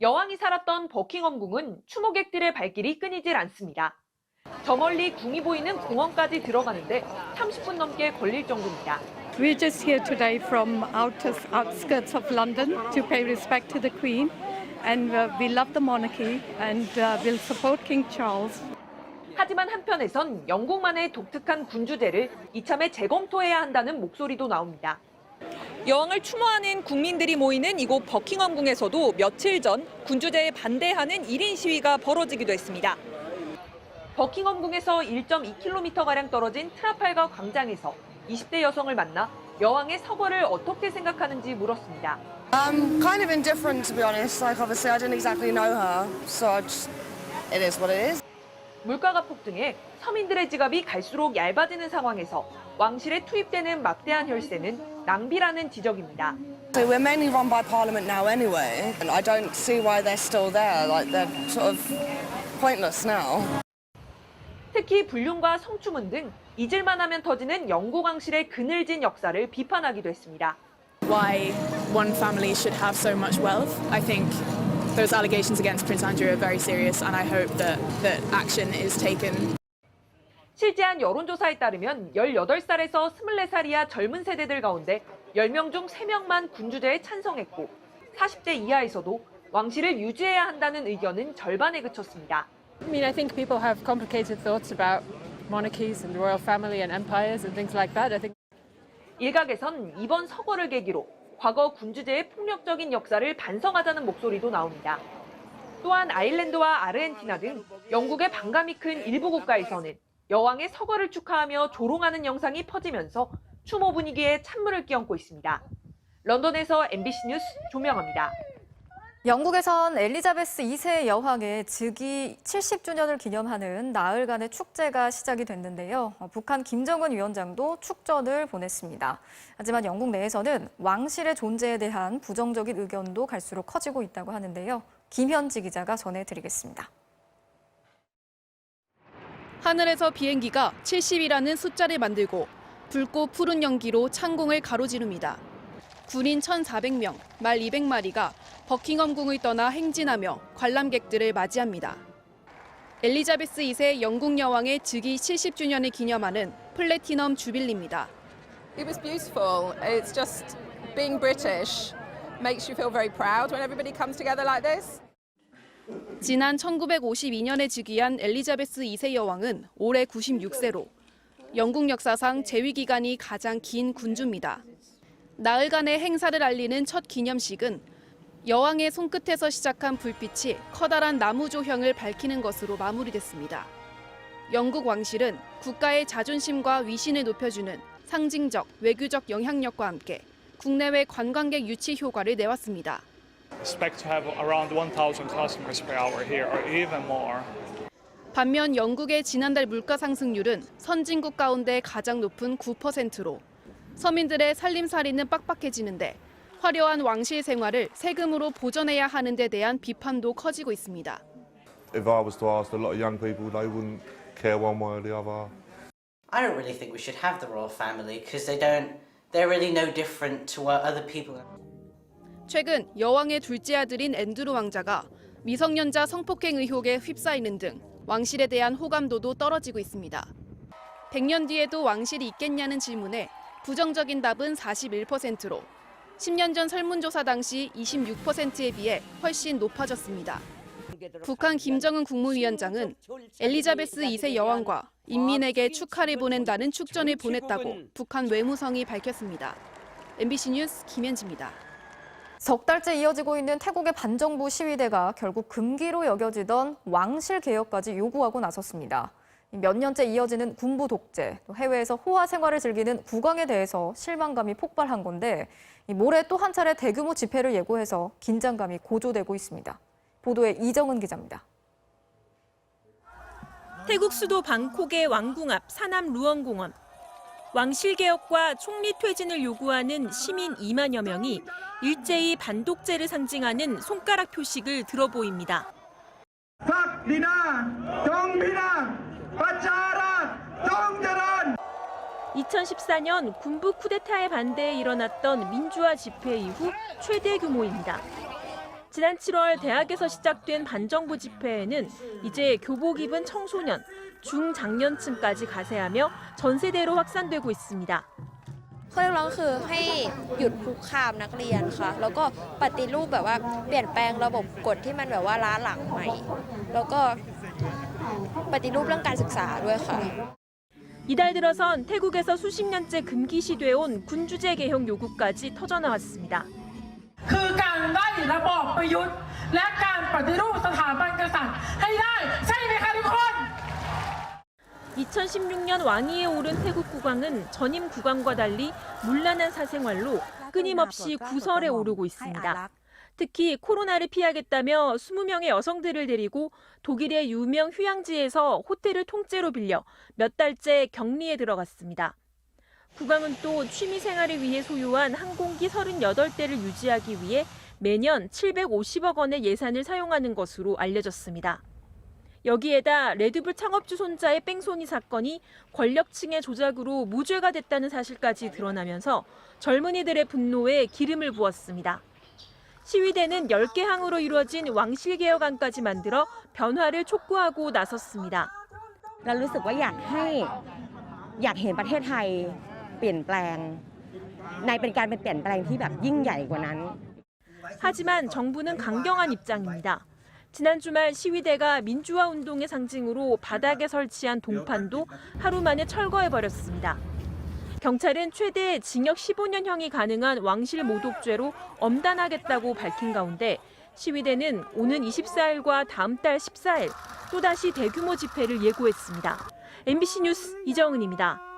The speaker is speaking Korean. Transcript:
여왕이 살았던 버킹엄궁은 추모객들의 발길이 끊이질 않습니다. 저 멀리 궁이 보이는 공원까지 들어가는데 30분 넘게 걸릴 정도입니다. We're just here today from outskirts of London to pay respect to the Queen, and we love the monarchy and will support King Charles. 하지만 한편에선 영국만의 독특한 군주제를 이참에 재검토해야 한다는 목소리도 나옵니다. 여왕을 추모하는 국민들이 모이는 이곳 버킹엄궁에서도 며칠 전 군주제에 반대하는 1인 시위가 벌어지기도 했습니다. 버킹엄궁에서 1.2km가량 떨어진 트라팔가 광장에서 20대 여성을 만나 여왕의 서거를 어떻게 생각하는지 물었습니다. Kind of indifferent, to be honest. Like, obviously, I didn't exactly know her, so it is what it is. 물가가 폭등해 서민들의 지갑이 갈수록 얇아지는 상황에서 왕실에 투입되는 막대한 혈세는 낭비라는 지적입니다. So we're mainly run by Parliament now anyway, and I don't see why they're still there. Like, they're sort of pointless now. 특히 불륜과 성추문 등 잊을만 하면 터지는 영국 왕실의 그늘진 역사를 비판하기도 했습니다. Why one family should have so much wealth. I think those allegations against Prince Andrew are very serious, and I hope that action is taken. 실제한 여론조사에 따르면 18살에서 24살 이하 젊은 세대들 가운데 10명 중 3명만 군주제에 찬성했고 40대 이하에서도 왕실을 유지해야 한다는 의견은 절반에 그쳤습니다. I mean, I think people have complicated thoughts about monarchies and royal family and empires and things like that. I think 일각에선 이번 서거를 계기로 과거 군주제의 폭력적인 역사를 반성하자는 목소리도 나옵니다. 또한 아일랜드와 아르헨티나 등 영국의 반감이 큰 일부 국가에서는 여왕의 서거를 축하하며 조롱하는 영상이 퍼지면서 추모 분위기에 찬물을 끼얹고 있습니다. 런던에서 MBC 뉴스 조명아입니다. 영국에선 엘리자베스 2세 여왕의 즉위 70주년을 기념하는 나흘간의 축제가 시작이 됐는데요. 북한 김정은 위원장도 축전을 보냈습니다. 하지만 영국 내에서는 왕실의 존재에 대한 부정적인 의견도 갈수록 커지고 있다고 하는데요. 김현지 기자가 전해드리겠습니다. 하늘에서 비행기가 70이라는 숫자를 만들고 붉고 푸른 연기로 창공을 가로지릅니다. 군인 1,400명, 말 200마리가 버킹엄궁을 떠나 행진하며 관람객들을 맞이합니다. 엘리자베스 2세 영국 여왕의 즉위 70주년을 기념하는 플래티넘 주빌리입니다. It was beautiful. It's just being British makes you feel very proud when everybody comes together like this. 지난 1952년에 즉위한 엘리자베스 2세 여왕은 올해 96세로 영국 역사상 재위 기간이 가장 긴 군주입니다. 나흘간의 행사를 알리는 첫 기념식은 여왕의 손끝에서 시작한 불빛이 커다란 나무 조형을 밝히는 것으로 마무리됐습니다. 영국 왕실은 국가의 자존심과 위신을 높여주는 상징적, 외교적 영향력과 함께 국내외 관광객 유치 효과를 내왔습니다. Expect to have around 1,000 customers per hour here, or even more. 반면 영국의 지난달 물가 상승률은 선진국 가운데 가장 높은 9%로 서민들의 살림살이는 빡빡해지는데 화려한 왕실 생활을 세금으로 보전해야 하는 데 대한 비판도 커지고 있습니다. If I was to ask a lot of young people, they wouldn't care one way or the other. I don't really think we should have the royal family because they're really no different to what other people are. 최근 여왕의 둘째 아들인 앤드루 왕자가 미성년자 성폭행 의혹에 휩싸이는 등 왕실에 대한 호감도도 떨어지고 있습니다. 100년 뒤에도 왕실이 있겠냐는 질문에 부정적인 답은 41%로 10년 전 설문조사 당시 26%에 비해 훨씬 높아졌습니다. 북한 김정은 국무위원장은 엘리자베스 2세 여왕과 인민에게 축하를 보낸다는 축전을 보냈다고 북한 외무성이 밝혔습니다. MBC 뉴스 김현지입니다. 석 달째 이어지고 있는 태국의 반정부 시위대가 결국 금기로 여겨지던 왕실 개혁까지 요구하고 나섰습니다. 몇 년째 이어지는 군부 독재, 또 해외에서 호화 생활을 즐기는 국왕에 대해서 실망감이 폭발한 건데 모레 또 한 차례 대규모 집회를 예고해서 긴장감이 고조되고 있습니다. 보도에 이정은 기자입니다. 태국 수도 방콕의 왕궁 앞 사남 루엉공원. 왕실 개혁과 총리 퇴진을 요구하는 시민 2만여 명이 일제히 반독재를 상징하는 손가락 표식을 들어 보입니다. 2014년 군부 쿠데타에 반대해 일어났던 민주화 집회 이후 최대 규모입니다. 지난 7월 대학에서 시작된 반정부 집회에는 이제 교복 입은 청소년, 중장년층까지 가세하며 전 세대로 확산되고 있습니다. ข้อเรียกร้องคือให้หยุดคุกคามนักเรียนค่ะแล้วก็ปฏิรูปแบบว่าเปลี่ยนแปลงระบบกฎที่มันแบบว่าล้าหลังใหม่แล้วก็ปฏิรูปเรื่องการศึกษาด้วยค่ะ 이달 들어선 태국에서 수십 년째 금기시돼 온 군주제 개혁 요구까지 터져나왔습니다. คือการไล่ระบอบประยุทธ์และการปฏิรูปสถาบันกษัตริย์ให้ได้ใช่ไหมคะทุกคน 2016년 왕위에 오른 태국 국왕은 전임 국왕과 달리 문란한 사생활로 끊임없이 구설에 오르고 있습니다. 특히 코로나를 피하겠다며 20명의 여성들을 데리고 독일의 유명 휴양지에서 호텔을 통째로 빌려 몇 달째 격리에 들어갔습니다. 국왕은 또 취미 생활을 위해 소유한 항공기 38대를 유지하기 위해 매년 750억 원의 예산을 사용하는 것으로 알려졌습니다. 여기에다 레드불 창업주 손자의 뺑소니 사건이 권력층의 조작으로 무죄가 됐다는 사실까지 드러나면서 젊은이들의 분노에 기름을 부었습니다. 시위대는 10개 항으로 이루어진 왕실개혁안까지 만들어 변화를 촉구하고 나섰습니다. เรารู้สึกว่าอยากเห็นประเทศไทยเปลี่ยนแปลงเป็นการเปลี่ยนแปลงที่แบบยิ่งใหญ่กว่านั้น 하지만 정부는 강경한 입장입니다. 지난 주말 시위대가 민주화 운동의 상징으로 바닥에 설치한 동판도 하루 만에 철거해버렸습니다. 경찰은 최대 징역 15년형이 가능한 왕실 모독죄로 엄단하겠다고 밝힌 가운데 시위대는 오는 24일과 다음 달 14일 또다시 대규모 집회를 예고했습니다. MBC 뉴스 이정은입니다.